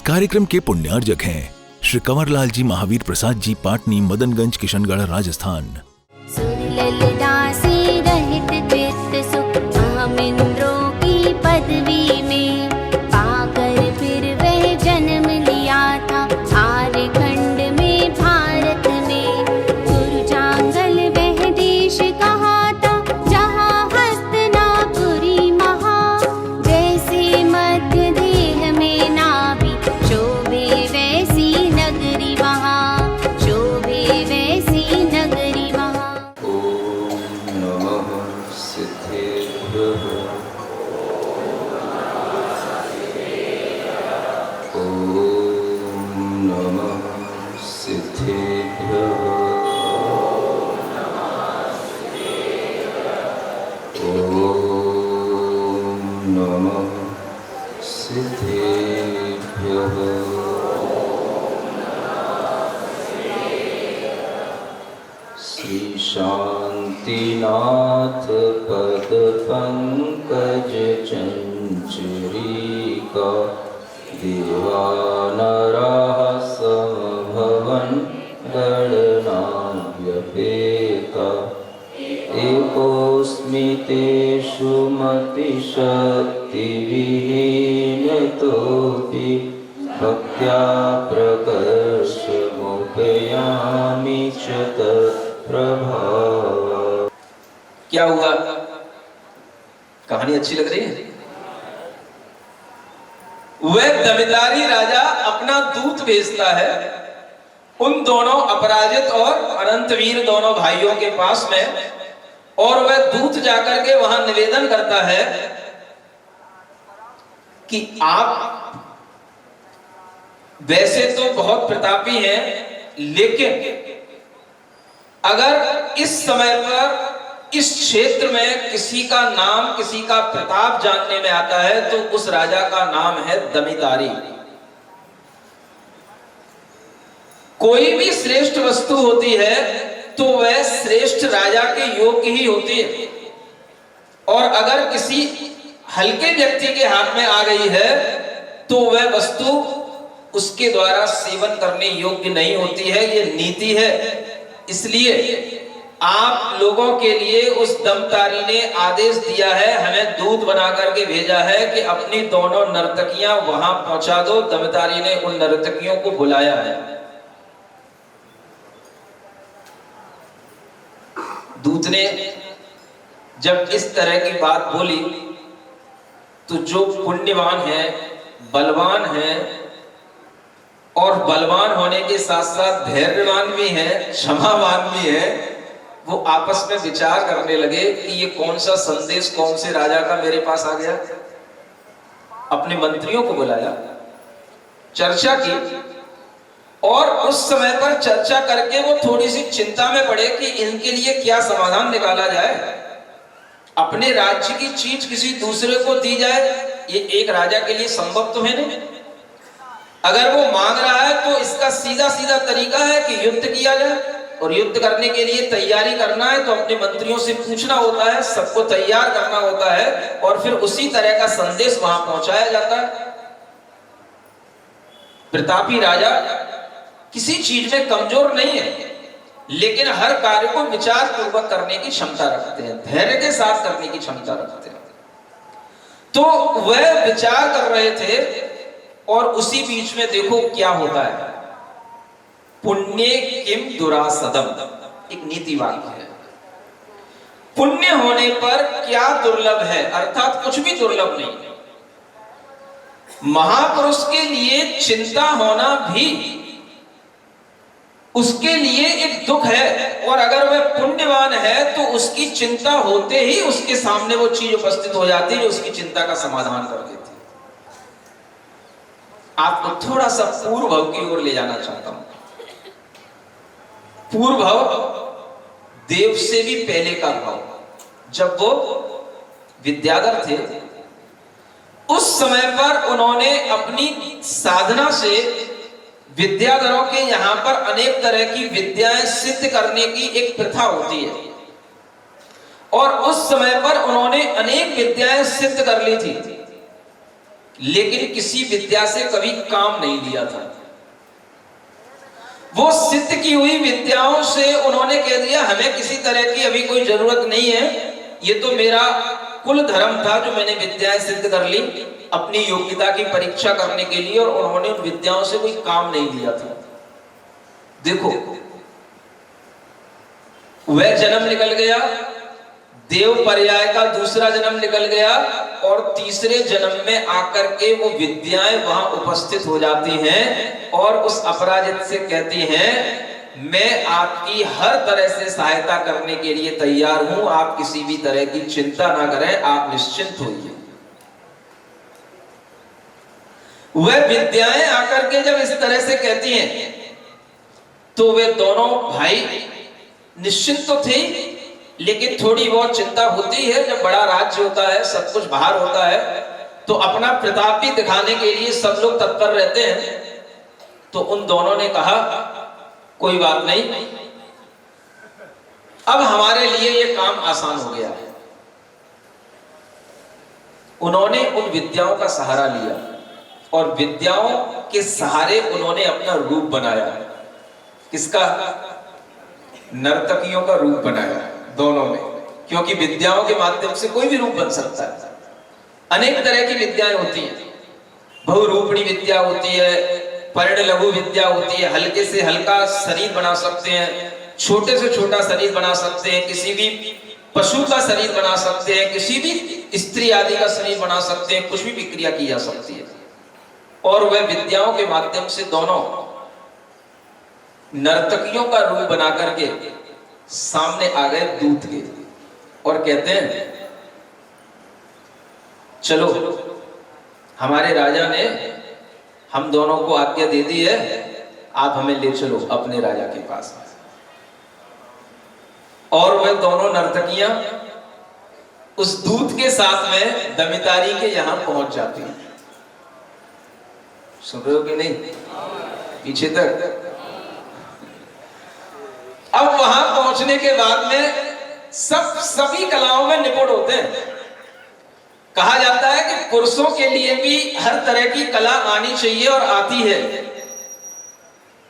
कार्यक्रम के पुण्यार्जक हैं श्री कंवरलाल जी महावीर प्रसाद जी, पाटनी, मदनगंज, किशनगढ़, राजस्थान। पदवी में पाकर फिर वह जन्म लिया था आर्यखंड में, भारत में। गुरुजांगल वह देश कहा था जहाँ हस्तनापुरी महा, जैसे मध्य देह में नाभि शोभे वैसी नगरी वहाँ, शोभे वैसी नगरी वहाँ। ओम नमः सिद्धेभ्यः। श्री शांतिनाथ पद पंकज चंचरीका, देवानराः समभवन गणनाव्यपेता। एकोऽस्मि तेषु मतिशक्तिविहीनतोऽपि, भक्त्या प्रकर्षमुपयामि च तत्प्रभावम्। क्या हुआ? कहानी अच्छी लग रही है? वह दमिदारी राजा अपना दूत भेजता है उन दोनों अपराजित और अनंतवीर दोनों भाइयों के पास में, और वह दूत जाकर के वहां निवेदन करता है कि आप वैसे तो बहुत प्रतापी हैं, लेकिन अगर इस समय पर इस क्षेत्र में किसी का नाम, किसी का प्रताप जानने में आता है तो उस राजा का नाम है दमिदारी। कोई भी श्रेष्ठ वस्तु होती है तो वह श्रेष्ठ राजा के योग्य ही होती है, और अगर किसी हल्के व्यक्ति के हाथ में आ गई है तो वह वस्तु उसके द्वारा सेवन करने योग्य नहीं होती है। ये नीति है। इसलिए आप लोगों के लिए उस दमतारी ने आदेश दिया है, हमें दूत बना करके भेजा है कि अपनी दोनों नर्तकियां वहां पहुंचा दो। दमतारी ने उन नर्तकियों को बुलाया है। दूत ने जब इस तरह की बात बोली तो जो पुण्यवान है, बलवान है, और बलवान होने के साथ साथ धैर्यवान भी है, क्षमावान भी है, वो आपस में विचार करने लगे कि ये कौन सा संदेश कौन से राजा का मेरे पास आ गया। अपने मंत्रियों को बुलाया, चर्चा की, और उस समय पर चर्चा करके वो थोड़ी सी चिंता में पड़े कि इनके लिए क्या समाधान निकाला जाए। अपने राज्य की चीज किसी दूसरे को दी जाए, ये एक राजा के लिए संभव तो है नहीं। अगर वो मांग रहा है तो इसका सीधा सीधा तरीका है कि युद्ध किया जाए, और युद्ध करने के लिए तैयारी करना है तो अपने मंत्रियों से पूछना होता है, सबको तैयार करना होता है, और फिर उसी तरह का संदेश वहां पहुंचाया जाता है। प्रतापी राजा किसी चीज में कमजोर नहीं है, लेकिन हर कार्य को विचार पूर्वक करने की क्षमता रखते हैं, धैर्य के साथ करने की क्षमता रखते हैं। तो वह विचार कर रहे थे, और उसी बीच में देखो क्या होता है। पुण्य किम दुरासदम, एक नीति वाक्य है। पुण्य होने पर क्या दुर्लभ है, अर्थात कुछ भी दुर्लभ नहीं। महापुरुष के लिए चिंता होना भी उसके लिए एक दुख है, और अगर वह पुण्यवान है तो उसकी चिंता होते ही उसके सामने वो चीज उपस्थित हो जाती है, उसकी चिंता का समाधान कर देती है। आपको थोड़ा सा पूर्व भव की ओर ले जाना चाहता हूं। पूर्व भव देव से भी पहले का भाव। जब वो विद्याधर थे उस समय पर उन्होंने अपनी साधना से विद्याधरों के यहां पर अनेक तरह की विद्याएं सिद्ध करने की एक प्रथा होती है, और उस समय पर उन्होंने अनेक विद्याएं सिद्ध कर ली थी। लेकिन किसी विद्या से कभी काम नहीं लिया था। वो सिद्ध की हुई विद्याओं से उन्होंने कह दिया हमें किसी तरह की अभी कोई जरूरत नहीं है, ये तो मेरा कुल धर्म था जो मैंने विद्याएं सिद्ध कर ली अपनी योग्यता की परीक्षा करने के लिए, और उन्होंने उन विद्याओं से कोई काम नहीं लिया था। देखो वह जन्म निकल गया, देव पर्याय का दूसरा जन्म निकल गया, और तीसरे जन्म में आकर के वो विद्याएं वहां उपस्थित हो जाती हैं और उस अपराजित से कहती हैं मैं आपकी हर तरह से सहायता करने के लिए तैयार हूं, आप किसी भी तरह की चिंता ना करें, आप निश्चिंत होइए। वह विद्याएं आकर के जब इस तरह से कहती हैं तो वे दोनों भाई निश्चिंत तो थे, लेकिन थोड़ी बहुत चिंता होती है। जब बड़ा राज्य होता है, सब कुछ बाहर होता है, तो अपना प्रताप भी दिखाने के लिए सब लोग तत्पर रहते हैं। तो उन दोनों ने कहा कोई बात नहीं, अब हमारे लिए ये काम आसान हो गया है। उन्होंने उन विद्याओं का सहारा लिया और विद्याओं के सहारे उन्होंने अपना रूप बनाया। किसका? नर्तकियों का रूप बनाया दोनों में, क्योंकि विद्याओं के माध्यम से कोई भी रूप बन सकता है। अनेक तरह की विद्याएं होती हैं, बहुरूपणी विद्या होती है, पर्ण लघु विद्या होती है, हल्के से हल्का शरीर बना सकते हैं, छोटे से छोटा शरीर बना सकते हैं, किसी भी पशु का शरीर बना सकते हैं, किसी भी स्त्री आदि का शरीर बना सकते हैं, कुछ भी क्रिया की जा सकती है। और वह विद्याओं के माध्यम से दोनों नर्तकियों का रूप बना करके सामने आ गए दूत के, और कहते हैं चलो हमारे राजा ने हम दोनों को आज्ञा दे दी है, आप हमें ले चलो अपने राजा के पास। और वह दोनों नर्तकियां उस दूत के साथ में दमितारी के यहां पहुंच जाती हैं। सुन रहे हो कि नहीं? पीछे तक। अब वहां पहुंचने के बाद में सभी कलाओं में निपुण होते हैं। कहा जाता है कि पुरुषों के लिए भी हर तरह की कला आनी चाहिए और आती है।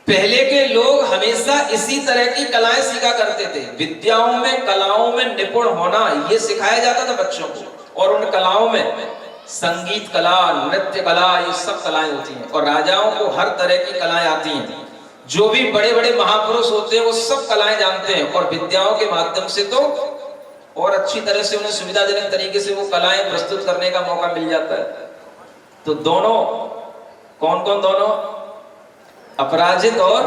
पहले के लोग हमेशा इसी तरह की कलाएं सीखा करते थे। विद्याओं में, कलाओं में निपुण होना ये सिखाया जाता था बच्चों को, और उन कलाओं में संगीत कला, नृत्य कला, ये सब कलाएं होती हैं। और राजाओं को हर तरह की कलाएं आती हैं। जो भी बड़े बड़े महापुरुष होते हैं वो सब कलाएं जानते हैं, और विद्याओं के माध्यम से तो और अच्छी तरह से उन्हें सुविधाजनक तरीके से वो कलाएं प्रस्तुत करने का मौका मिल जाता है। तो दोनों कौन कौन? दोनों अपराजित और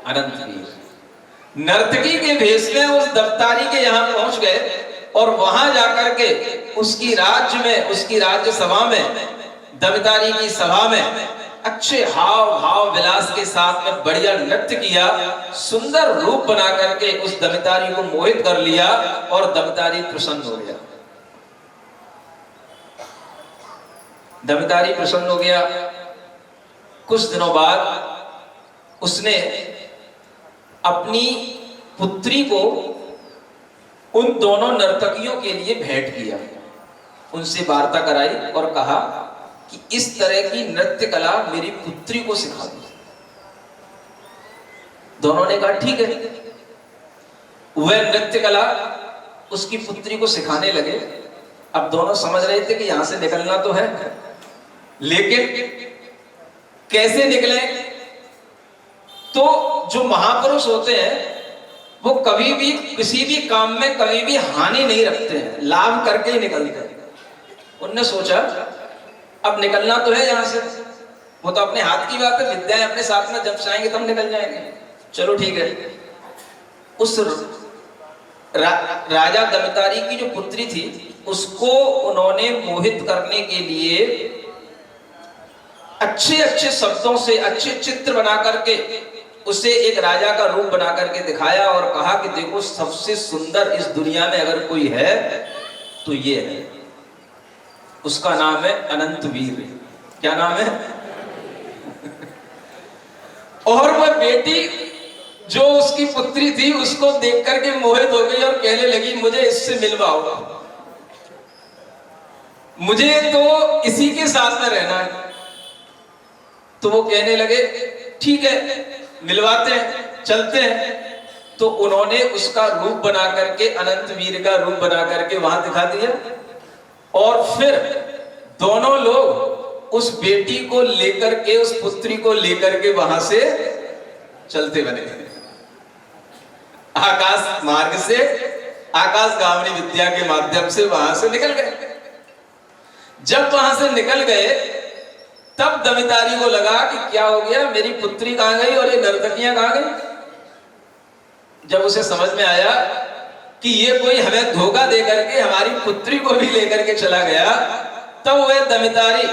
अनंतवीर नर्तकी के भेष में उस दफ्तारी के यहां पहुंच गए, और वहां जाकर के उसकी राज्य में, उसकी राज्य सभा में, दमितारी की सभा में अच्छे हाव भाव विलास के साथ में बढ़िया नृत्य किया, सुंदर रूप बना करके उस दमितारी को मोहित कर लिया, और दमितारी प्रसन्न हो गया। दमितारी प्रसन्न हो गया। कुछ दिनों बाद उसने अपनी पुत्री को उन दोनों नर्तकियों के लिए भेंट किया, उनसे वार्ता कराई और कहा कि इस तरह की नृत्य कला मेरी पुत्री को सिखा दो। दोनों ने कहा ठीक है। वह नृत्य कला उसकी पुत्री को सिखाने लगे। अब दोनों समझ रहे थे कि यहां से निकलना तो है, लेकिन कैसे निकले? तो जो महापुरुष होते हैं वो कभी भी किसी भी काम में कभी भी हानि नहीं रखते हैं, लाभ करके ही निकलते हैं। उनने सोचा अब निकलना तो है यहां से, वो तो अपने हाथ की बात है, विद्याएं अपने साथ में जब चाहेंगे तब निकल जाएंगे। चलो ठीक है। उस राजा दमितारी की जो पुत्री थी उसको उन्होंने मोहित करने के लिए अच्छे अच्छे शब्दों से अच्छे चित्र बना करके उसे एक राजा का रूप बना करके दिखाया, और कहा कि देखो सबसे सुंदर इस दुनिया में अगर कोई है तो ये है, उसका नाम है अनंतवीर। क्या नाम है? और वह बेटी जो उसकी पुत्री थी उसको देख करके मोहित हो गई और कहने लगी मुझे इससे मिलवाओ। मुझे तो इसी के साथ में रहना है। तो वो कहने लगे ठीक है, मिलवाते हैं, चलते हैं। तो उन्होंने उसका रूप बना करके, अनंत वीर का रूप बना करके वहां दिखा दिया, और फिर दोनों लोग उस बेटी को लेकर के, उस पुत्री को लेकर के वहां से चलते बने, आकाश मार्ग से, आकाश गामनी विद्या के माध्यम से वहां से निकल गए। जब वहां से निकल गए तब दमितारी को लगा कि क्या हो गया, मेरी पुत्री कहां गई और ये नर्तकियां कहां गई। जब उसे समझ में आया कि ये कोई हमें धोखा दे करके हमारी पुत्री को भी लेकर के चला गया, तब वह दमितारी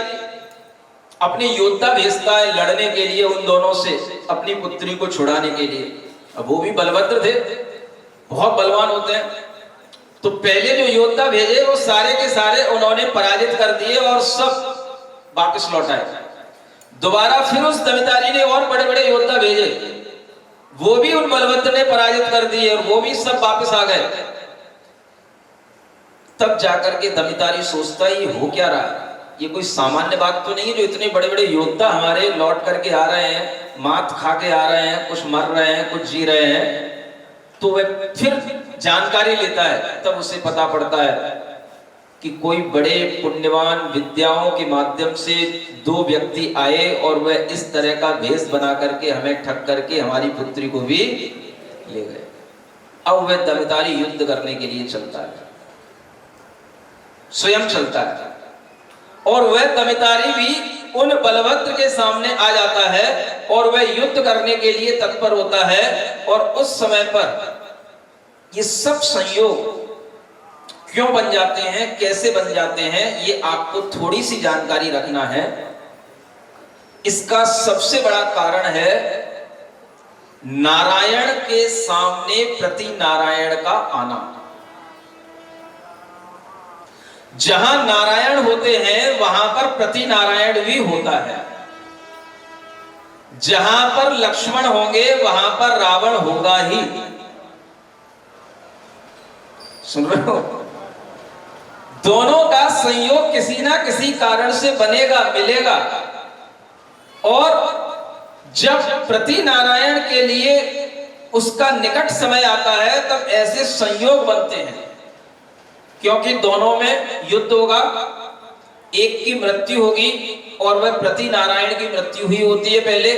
अपनी योद्धा भेजता है लड़ने के लिए उन दोनों से, अपनी पुत्री को छुड़ाने के लिए। अब वो भी बलभद्र थे, बहुत बलवान होते हैं। तो पहले जो योद्धा भेजे वो सारे के सारे उन्होंने पराजित कर दिए और सब वापस लौट आए। दोबारा फिर उस दमितारी ने और बड़े बड़े योद्धा भेजे, वो भी उन बलभद्र ने पराजित कर दिए और वो भी सब वापस आ गए। तब जाकर के दमितारी सोचता है ये हो क्या रहा है, ये कोई सामान्य बात तो नहीं है जो इतने बड़े बड़े योद्धा हमारे लौट करके आ रहे हैं, मात खा के आ रहे हैं, कुछ मर रहे हैं, कुछ जी रहे हैं। तो वह फिर जानकारी लेता है, तब उसे पता पड़ता है कि कोई बड़े पुण्यवान विद्याओं के माध्यम से दो व्यक्ति आए और वह इस तरह का भेष बना करके हमें ठग करके हमारी पुत्री को भी ले गए। अब वह दमितारी युद्ध करने के लिए चलता है, स्वयं चलता है, और वह दमितारी भी उन बलभद्र के सामने आ जाता है और वह युद्ध करने के लिए तत्पर होता है। और उस समय पर ये सब संयोग क्यों बन जाते हैं, कैसे बन जाते हैं, ये आपको थोड़ी सी जानकारी रखना है। इसका सबसे बड़ा कारण है नारायण के सामने प्रति नारायण का आना। जहां नारायण होते हैं वहां पर प्रति नारायण भी होता है। जहां पर लक्ष्मण होंगे वहां पर रावण होगा ही। सुन रहे हो? दोनों का संयोग किसी ना किसी कारण से बनेगा, मिलेगा। और जब प्रति नारायण के लिए उसका निकट समय आता है तब ऐसे संयोग बनते हैं, क्योंकि दोनों में युद्ध होगा, एक की मृत्यु होगी और वह प्रति नारायण की मृत्यु ही होती है पहले।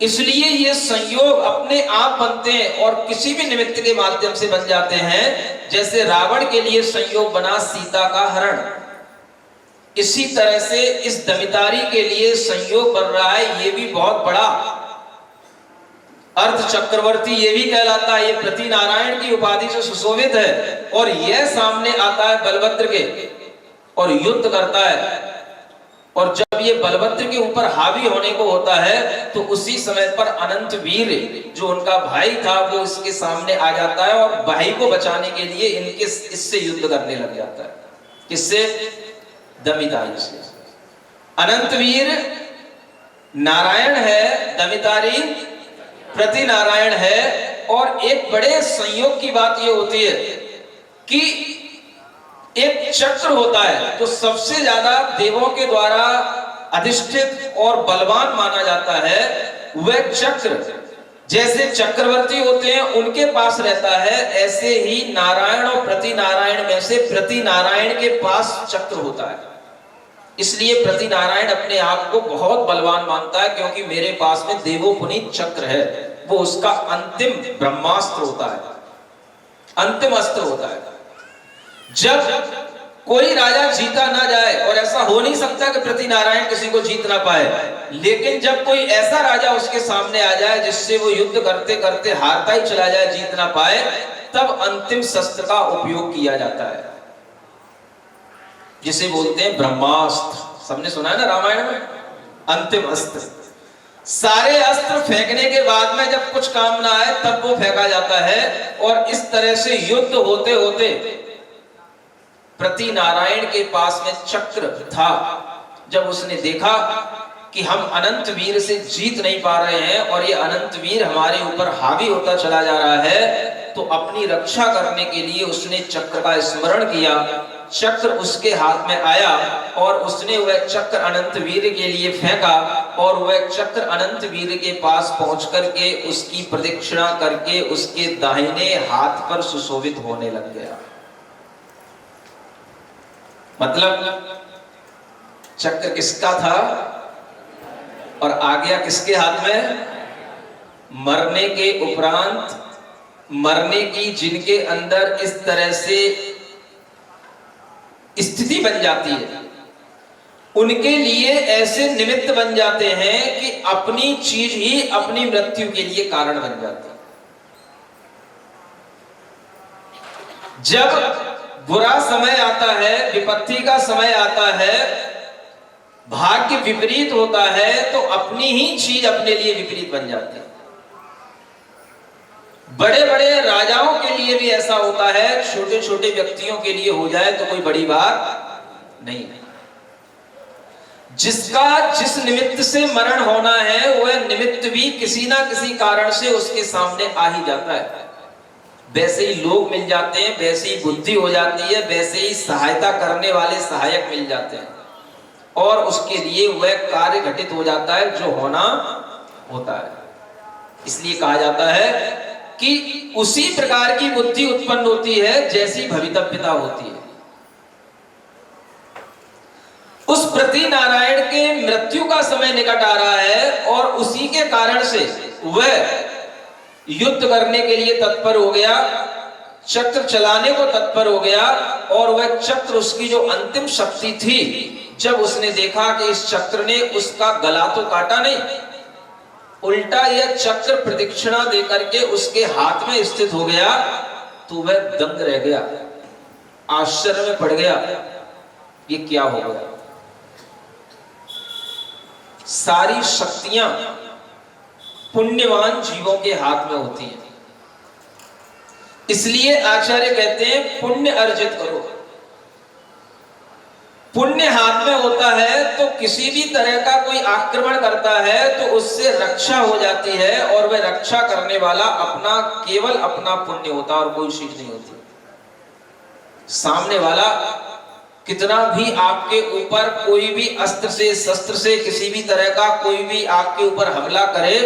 इसलिए ये संयोग अपने आप बनते हैं और किसी भी निमित्त के माध्यम से बन जाते हैं। जैसे रावण के लिए संयोग बना सीता का हरण, इसी तरह से इस दमितारी के लिए संयोग बन रहा है। ये भी बहुत बड़ा अर्थ चक्रवर्ती ये भी कहलाता है, ये प्रति नारायण की उपाधि से सुशोभित है। और यह सामने आता है बलभद्र के और युद्ध करता है। और जब ये बलभद्र के ऊपर हावी होने को होता है तो उसी समय पर अनंत वीर जो उनका भाई था वो इसके सामने आ जाता है और भाई को बचाने के लिए इनके इससे युद्ध करने लग जाता है। किससे? दमितारी से। अनंत वीर नारायण है, दमितारी प्रति नारायण है। और एक बड़े संयोग की बात यह होती है कि एक चक्र होता है जो सबसे ज्यादा देवों के द्वारा अधिष्ठित और बलवान माना जाता है। वह चक्र जैसे चक्रवर्ती होते हैं उनके पास रहता है, ऐसे ही नारायण और प्रति नारायण में से प्रति नारायण के पास चक्र होता है। इसलिए प्रति नारायण अपने आप को बहुत बलवान मानता है, क्योंकि मेरे पास में देवोपुनीत चक्र है। वो उसका अंतिम ब्रह्मास्त्र होता है, अंतिम अस्त्र होता है। जब कोई राजा जीता ना जाए, और ऐसा हो नहीं सकता कि प्रति नारायण किसी को जीत ना पाए, लेकिन जब कोई ऐसा राजा उसके सामने आ जाए जिससे वो युद्ध करते करते हारता ही चला जाए, जीत ना पाए, तब अंतिम शस्त्र का उपयोग किया जाता है, जिसे बोलते हैं ब्रह्मास्त्र। सबने सुना है ना रामायण में, अंतिम अस्त्र। सारे अस्त्र फेंकने के बाद में जब कुछ काम ना आए तब वो फेंका जाता है। और इस तरह से युद्ध होते होते प्रति नारायण के पास में चक्र था। जब उसने देखा कि हम अनंत वीर से जीत नहीं पा रहे हैं और ये अनंत वीर हमारे ऊपर हावी होता चला जा रहा है, तो अपनी रक्षा करने के लिए उसने चक्र का स्मरण किया चक्र उसके हाथ में आया और उसने वह चक्र अनंत वीर के लिए फेंका और वह चक्र अनंत वीर के पास पहुंच करके उसकी प्रदक्षिणा करके उसके दाहिने हाथ पर सुशोभित होने लग गया। मतलब चक्र किसका था और आ गया किसके हाथ में? मरने के उपरांत, मरने की जिनके अंदर इस तरह से स्थिति बन जाती है, उनके लिए ऐसे निमित्त बन जाते हैं कि अपनी चीज ही अपनी मृत्यु के लिए कारण बन जाती है। जब बुरा समय आता है, विपत्ति का समय आता है, भाग्य विपरीत होता है, तो अपनी ही चीज अपने लिए विपरीत बन जाती है। बड़े बड़े राजाओं के लिए भी ऐसा होता है, छोटे छोटे व्यक्तियों के लिए हो जाए तो कोई बड़ी बात नहीं है। जिसका जिस निमित्त से मरण होना है वह निमित्त भी किसी ना किसी कारण से उसके सामने आ ही जाता है। वैसे ही लोग मिल जाते हैं, वैसे ही बुद्धि हो जाती है, वैसे ही सहायता करने वाले सहायक मिल जाते हैं और उसके लिए वह कार्य घटित हो जाता है जो होना होता है। इसलिए कहा जाता है कि उसी प्रकार की बुद्धि उत्पन्न होती है जैसी भवितव्यता होती है। उस प्रति नारायण के मृत्यु का समय निकट आ रहा है और उसी के कारण से वह युद्ध करने के लिए तत्पर हो गया, चक्र चलाने को तत्पर हो गया और वह चक्र उसकी जो अंतिम शक्ति थी, जब उसने देखा कि इस चक्र ने उसका गला तो काटा नहीं, उल्टा यह चक्र प्रदक्षिणा देकर के उसके हाथ में स्थित हो गया, तो वह दंग रह गया, आश्चर्य में पड़ गया, ये क्या हो गया। सारी शक्तियां पुण्यवान जीवों के हाथ में होती हैं। इसलिए आचार्य कहते हैं पुण्य अर्जित करो। पुण्य हाथ में होता है तो किसी भी तरह का कोई आक्रमण करता है तो उससे रक्षा हो जाती है और वह रक्षा करने वाला अपना केवल अपना पुण्य होता है और कोई चीज नहीं होती। सामने वाला कितना भी आपके ऊपर कोई भी अस्त्र से शस्त्र से किसी भी तरह का कोई भी आपके ऊपर हमला करे,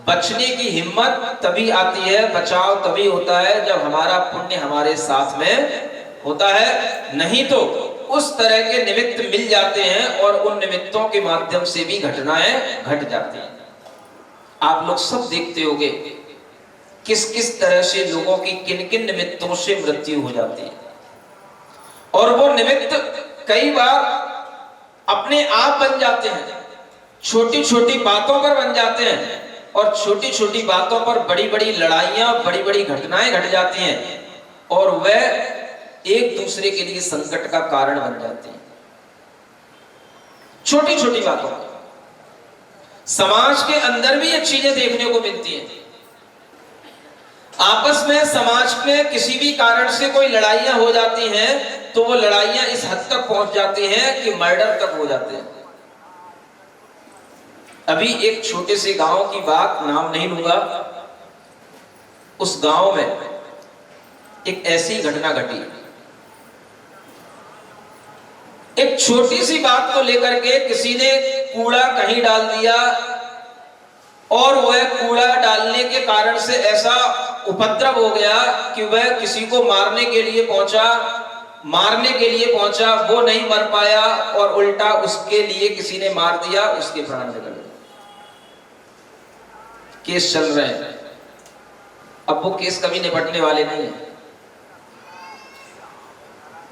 बचने की हिम्मत तभी आती है, बचाव तभी होता है जब हमारा पुण्य हमारे साथ में होता है। नहीं तो उस तरह के निमित्त मिल जाते हैं और उन निमित्तों के माध्यम से भी घटनाएं घट जाती हैं। आप लोग सब देखते होंगे किस किस तरह से लोगों की किन किन निमित्तों से मृत्यु हो जाती है और वो निमित्त कई बार अपने आप बन जाते हैं, छोटी छोटी बातों पर बन जाते हैं और छोटी छोटी बातों पर बड़ी बड़ी लड़ाइयां, बड़ी बड़ी घटनाएं घट जाती हैं और वह एक दूसरे के लिए संकट का कारण बन जाती है। छोटी छोटी बातों समाज के अंदर भी ये चीजें देखने को मिलती हैं। आपस में समाज में किसी भी कारण से कोई लड़ाइयां हो जाती हैं तो वो लड़ाइयां इस हद तक पहुंच जाती हैं कि मर्डर तक हो जाते हैं। अभी एक छोटे से गांव की बात, नाम नहीं लूंगा, उस गांव में एक ऐसी घटना घटी। एक छोटी सी बात को लेकर के किसी ने कूड़ा कहीं डाल दिया और वह कूड़ा डालने के कारण से ऐसा उपद्रव हो गया कि वह किसी को मारने के लिए पहुंचा, वो नहीं मर पाया और उल्टा उसके लिए किसी ने मार दिया, उसके प्राण निकल गए। केस चल रहे हैं। अब वो केस कभी निपटने वाले नहीं है।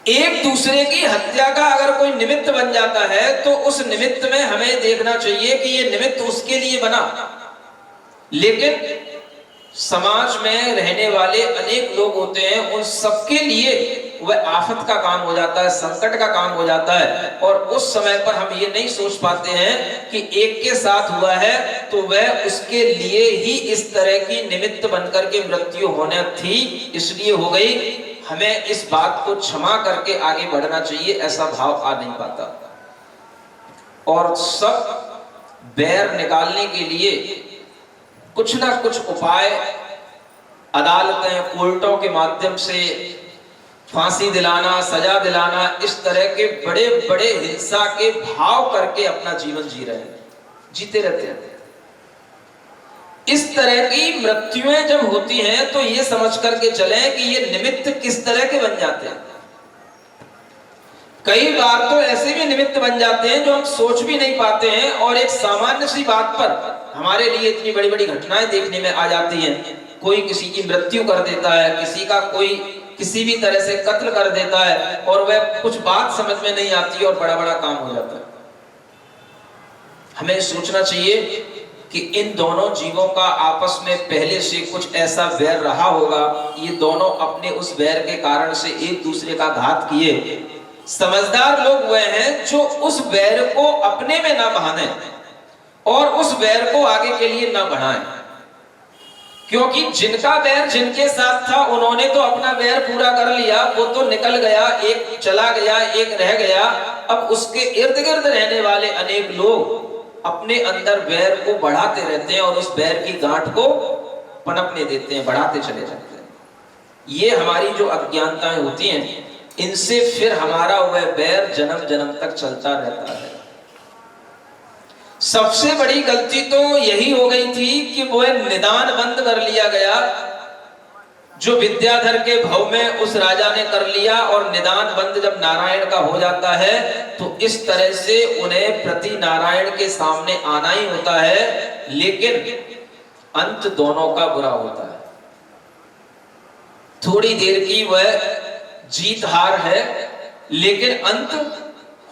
एक दूसरे की हत्या का अगर कोई निमित्त बन जाता है तो उस निमित्त में हमें देखना चाहिए कि ये निमित्त उसके लिए बना, लेकिन समाज में रहने वाले अनेक लोग होते हैं, उन सबके लिए वह आफत का काम हो जाता है, संकट का काम हो जाता है और उस समय पर हम ये नहीं सोच पाते हैं कि एक के साथ हुआ है तो वह उसके लिए ही इस तरह की निमित्त बनकर के मृत्यु होने थी, इसलिए हो गई। हमें इस बात को क्षमा करके आगे बढ़ना चाहिए, ऐसा भाव आ नहीं पाता। और सब बैर निकालने के लिए कुछ ना कुछ उपाय अदालतें, कोर्टों के माध्यम से, फांसी दिलाना, सजा दिलाना, इस तरह के बड़े बड़े हिंसा के भाव करके अपना जीवन जी रहे हैं, जीते रहते हैं। इस तरह की मृत्युएं जब होती हैं तो ये समझ करके चलें कि ये निमित्त किस तरह के बन जाते हैं। कई बार तो ऐसे भी निमित्त बन जाते हैं जो हम सोच भी नहीं पाते हैं, और एक सामान्य सी बात पर हमारे लिए इतनी बड़ी बड़ी घटनाएं देखने में आ जाती हैं। कोई किसी की मृत्यु कर देता है, किसी का कोई किसी भी तरह से कत्ल कर देता है, और वह कुछ बात समझ में नहीं आती और बड़ा बड़ा काम हो जाता है। हमें सोचना चाहिए कि इन दोनों जीवों का आपस में पहले से कुछ ऐसा वैर रहा होगा, ये दोनों अपने उस वैर के कारण से एक दूसरे का घात किए। समझदार लोग वह हैं जो उस वैर को अपने में ना बहाने और उस वैर को आगे के लिए ना बढ़ाएं, क्योंकि जिनका वैर जिनके साथ था उन्होंने तो अपना वैर पूरा कर लिया, वो तो निकल गया, एक चला गया, एक रह गया। अब उसके इर्द गिर्द रहने वाले अनेक लोग अपने अंदर वैर को बढ़ाते रहते हैं और उस वैर की गांठ को पनपने देते हैं, बढ़ाते चले जाते हैं। ये हमारी जो अज्ञानताएं होती हैं, इनसे फिर हमारा वह वैर जन्म जन्म तक चलता रहता है। सबसे बड़ी गलती तो यही हो गई थी कि वह निदान बंद कर लिया गया, जो विद्याधर के भव में उस राजा ने कर लिया। और निदान बंद जब नारायण का हो जाता है तो इस तरह से उन्हें प्रति नारायण के सामने आना ही होता है, लेकिन अंत दोनों का बुरा होता है। थोड़ी देर की वह जीत हार है, लेकिन अंत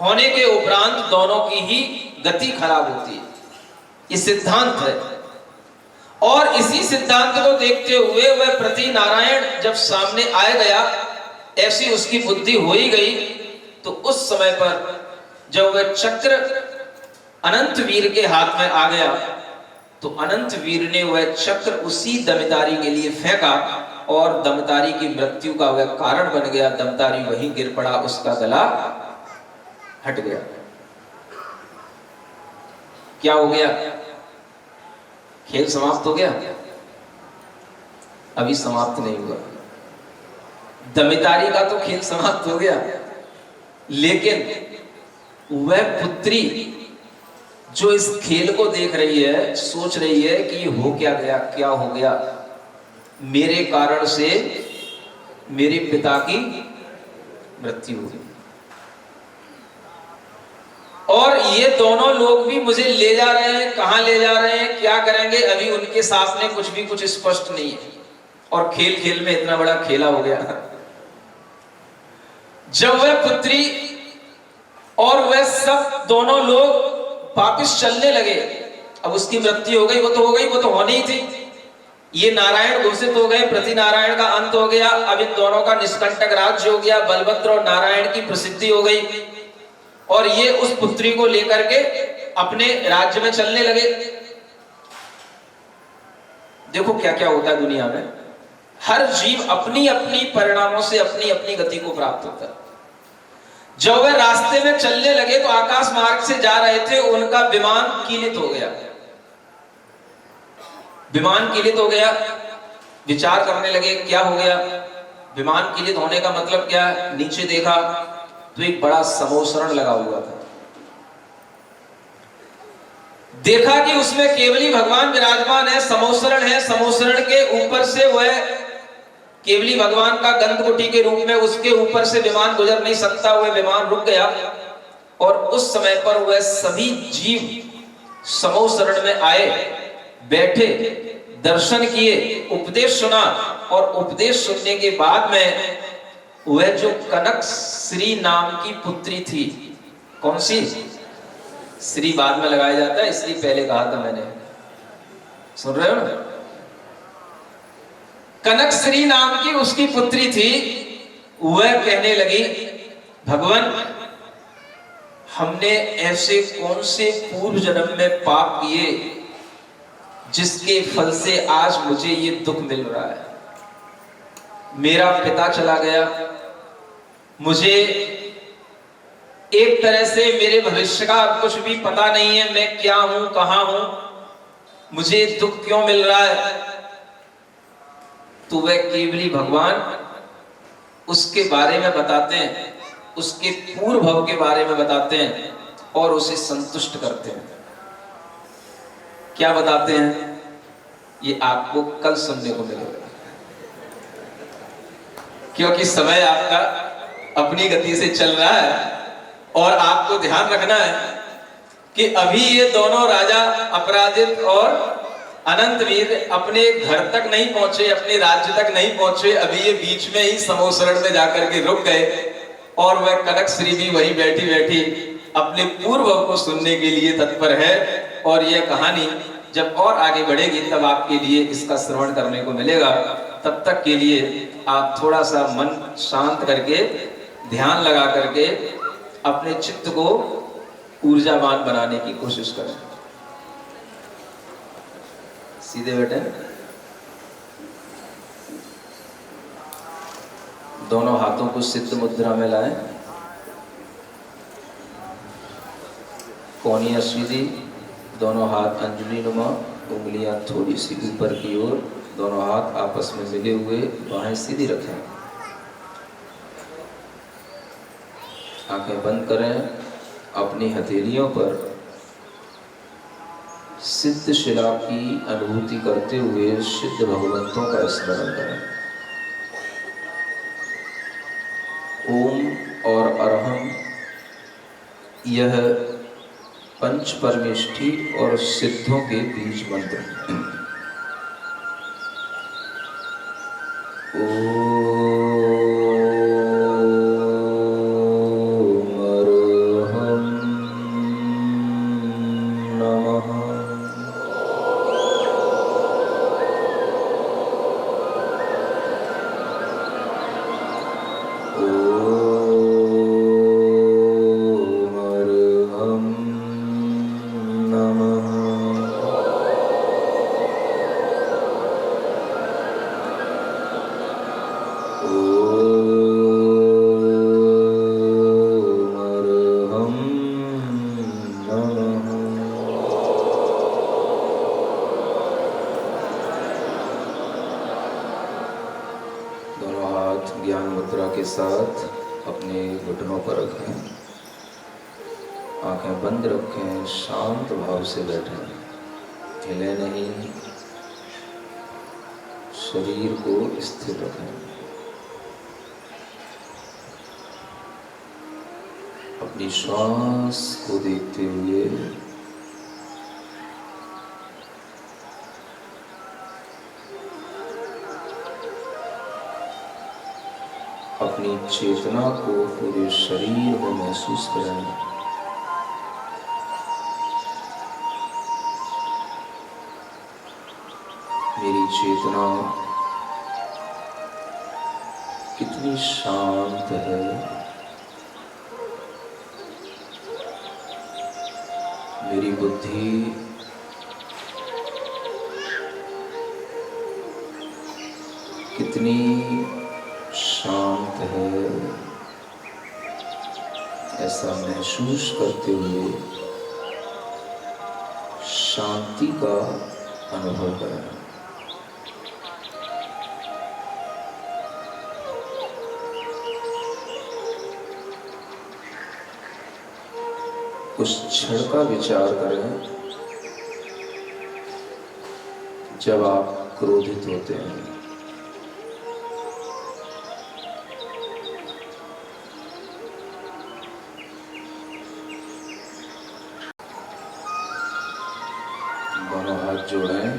होने के उपरांत दोनों की ही गति खराब होती है। ये सिद्धांत है, और इसी सिद्धांत को देखते हुए वह प्रति नारायण जब सामने आ गया, ऐसी उसकी बुद्धि हो ही गई, तो उस समय पर जब वह चक्र अनंत वीर के हाथ में आ गया, तो अनंत वीर ने वह चक्र उसी दमतारी के लिए फेंका, और दमतारी की मृत्यु का वह कारण बन गया। दमतारी वहीं गिर पड़ा, उसका गला हट गया। क्या हो गया? खेल समाप्त हो गया? अभी समाप्त नहीं हुआ। दमितारी का तो खेल समाप्त हो गया, लेकिन वह पुत्री जो इस खेल को देख रही है, सोच रही है कि हो क्या गया, क्या हो गया, मेरे कारण से मेरे पिता की मृत्यु हो गई, और ये दोनों लोग भी मुझे ले जा रहे हैं। कहां ले जा रहे हैं, क्या करेंगे, अभी उनके सामने कुछ स्पष्ट नहीं है, और खेल खेल में इतना बड़ा खेला हो गया। जब वह पुत्री और वह सब दोनों लोग वापिस चलने लगे, अब उसकी मृत्यु हो गई, वो तो हो गई, वो तो होनी ही थी। ये नारायण घोषित हो गए, प्रति नारायण का अंत हो गया। अब इन दोनों का निष्कंटक राज्य हो गया, बलभद्र और नारायण की प्रसिद्धि हो गई, और ये उस पुत्री को लेकर के अपने राज्य में चलने लगे। देखो क्या क्या होता है दुनिया में, हर जीव अपनी अपनी परिणामों से अपनी अपनी गति को प्राप्त होता है। जब वे रास्ते में चलने लगे तो आकाश मार्ग से जा रहे थे, उनका विमान कीलित हो गया। विमान कीलित हो गया, विचार करने लगे क्या हो गया। विमान कीलित होने का मतलब क्या है, नीचे देखा तो एक बड़ा समोसरण लगा हुआ था। देखा कि उसमें केवली भगवान विराजमान है, समोसरण है, समोसरण के ऊपर से वह केवली भगवान का गंधकुटी के रूप में, उसके ऊपर से विमान गुजर नहीं सकता, वह विमान रुक गया। और उस समय पर वह सभी जीव समोसरण में आए, बैठे, दर्शन किए, उपदेश सुना, और उपदेश सुनने के बाद में वह जो कनक श्री नाम की पुत्री थी, कौन सी, श्री बाद में लगाया जाता है इसलिए पहले कहा था मैंने, सुन रहे हो ना, कनक श्री नाम की उसकी पुत्री थी। वह कहने लगी, भगवान हमने ऐसे कौन से पूर्व जन्म में पाप किए जिसके फल से आज मुझे ये दुख मिल रहा है। मेरा पिता चला गया, मुझे एक तरह से मेरे भविष्य का कुछ भी पता नहीं है, मैं क्या हूं, कहां हूं, मुझे दुख क्यों मिल रहा है। तो वह केवली भगवान उसके बारे में बताते हैं, उसके पूर्व भव के बारे में बताते हैं और उसे संतुष्ट करते हैं। क्या बताते हैं ये आपको कल सुनने को मिलेगा, क्योंकि समय आपका अपनी गति से चल रहा है और आपको ध्यान रखना है कि अभी ये दोनों राजा अपराजित और अनंतवीर अपने घर तक नहीं पहुंचे, अपने राज्य तक नहीं पहुंचे। अभी ये बीच में ही समोसरण में जाकर के रुक गए और वह कनक श्री भी वही बैठी बैठी अपने पूर्व को सुनने के लिए तत्पर है। और यह कहानी जब और आगे बढ़ेगी तब आपके लिए इसका श्रवण करने को मिलेगा। तब तक के लिए आप थोड़ा सा मन शांत करके ध्यान लगा करके अपने चित्त को ऊर्जावान बनाने की कोशिश करें। सीधे बैठे, दोनों हाथों को सिद्ध मुद्रा में लाएं। कोहनी सीधी, दोनों हाथ अंजलि नुमा, उंगलियां थोड़ी सी ऊपर की ओर, दोनों हाथ आपस में मिले हुए, बाहें सीधी रखें। आंखें बंद करें। अपनी हथेलियों पर सिद्ध शिला की अनुभूति करते हुए सिद्ध भगवंतों का स्मरण करें। ओम और अरहम, यह पंच परमेष्ठी और सिद्धों के बीज मंत्र। ज्ञान मुद्रा के साथ अपने घुटनों पर रखें, आंखें बंद रखें, शांत भाव से बैठें, हिले नहीं, शरीर को स्थिर रखें। अपनी श्वास को देखते हुए अपनी चेतना को पूरे शरीर में महसूस करें। मेरी चेतना कितनी शांत है, मेरी बुद्धि कितनी शांत है, ऐसा महसूस करते हुए शांति का अनुभव करें। उस क्षण का विचार करें जब आप क्रोधित होते हैं। दोनों हाथ जोड़ें।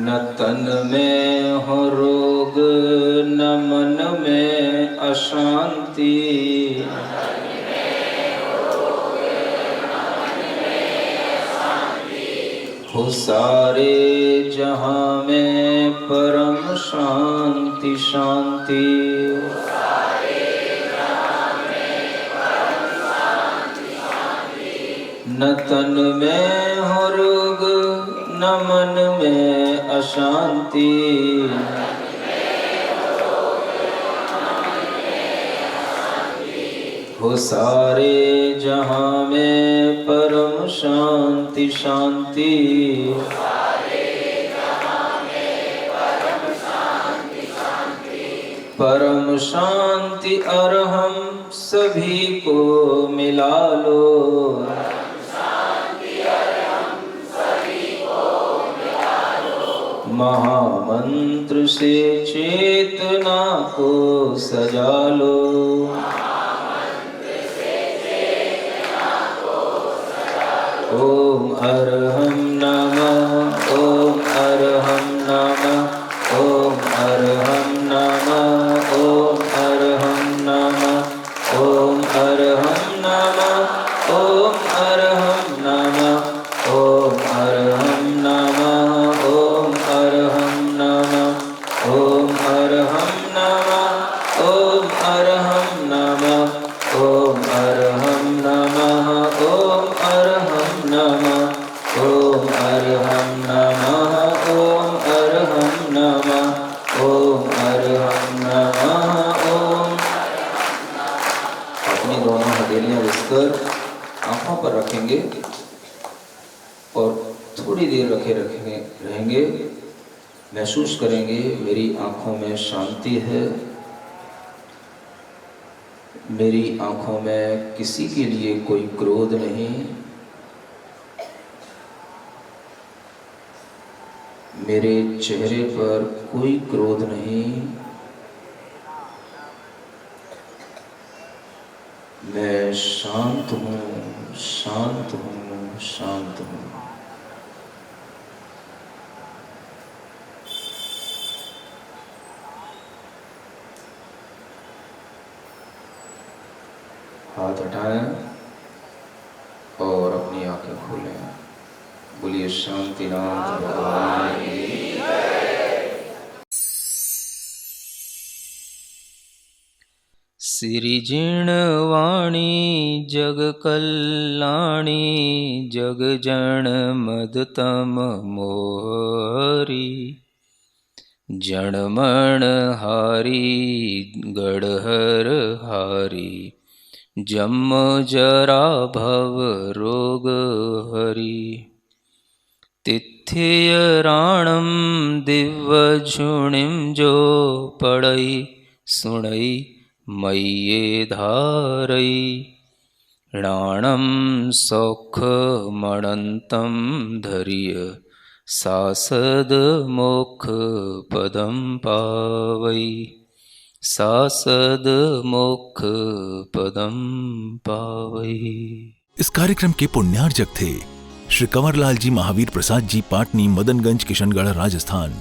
न तन में हो रोग, न मन में अशांति, हो सारे जहां में परम शांति शांति। न तन में हो रोग, न मन में अशांति, हो सारे जहां में परम शांति शांति। परम शांति अरहम सभी को मिला लो। महामंत्र से चेतना को सजा लो। ओम अरहम नमः, ओम अरहम नमः, ओम अरहम नमः, ओम अरहम नमः, ओम अरहम नमः, ओम अरहम नमः, ओम अरहम नमः, ओम अरहम नमः, ओम अरहम नमः, ओम अरहम नमः, ओम अरहम नमः, ओम अरहम नमः, ओम अरहम नमः, ओम अरहम नमः, ओम अरहम नमः, ओम। अपनी दोनों हथेलियां विस्कर आंखों पर रखेंगे और थोड़ी देर रहेंगे। महसूस करेंगे मेरी आंखों में शांति है, मेरी आंखों में किसी के लिए कोई क्रोध नहीं, मेरे चेहरे पर कोई क्रोध नहीं, मैं शांत हूँ, शांत हूँ, शांत हूँ। हाथ हटाएं और अपनी आंखें खोलें। बोलिए शांतिनाथ भगवान की जय। सिरिजिणवाणी जग कल्याणी जग जन मदतम मोहरी जनमण हारी गढ़हर हारी जम जरा भव रोग हरि तिथ्य राणम दिव्य झुणिम जो पढ़ई सुणई मय्ये धारई राणम सौख मणंतम धैर्य सासद मोक्ष पदम पावई सासद मोक्ष पदम पावई। इस कार्यक्रम के पुण्यार्जक थे श्री कंवरलाल जी महावीर प्रसाद जी, पाटनी, मदनगंज, किशनगढ़, राजस्थान।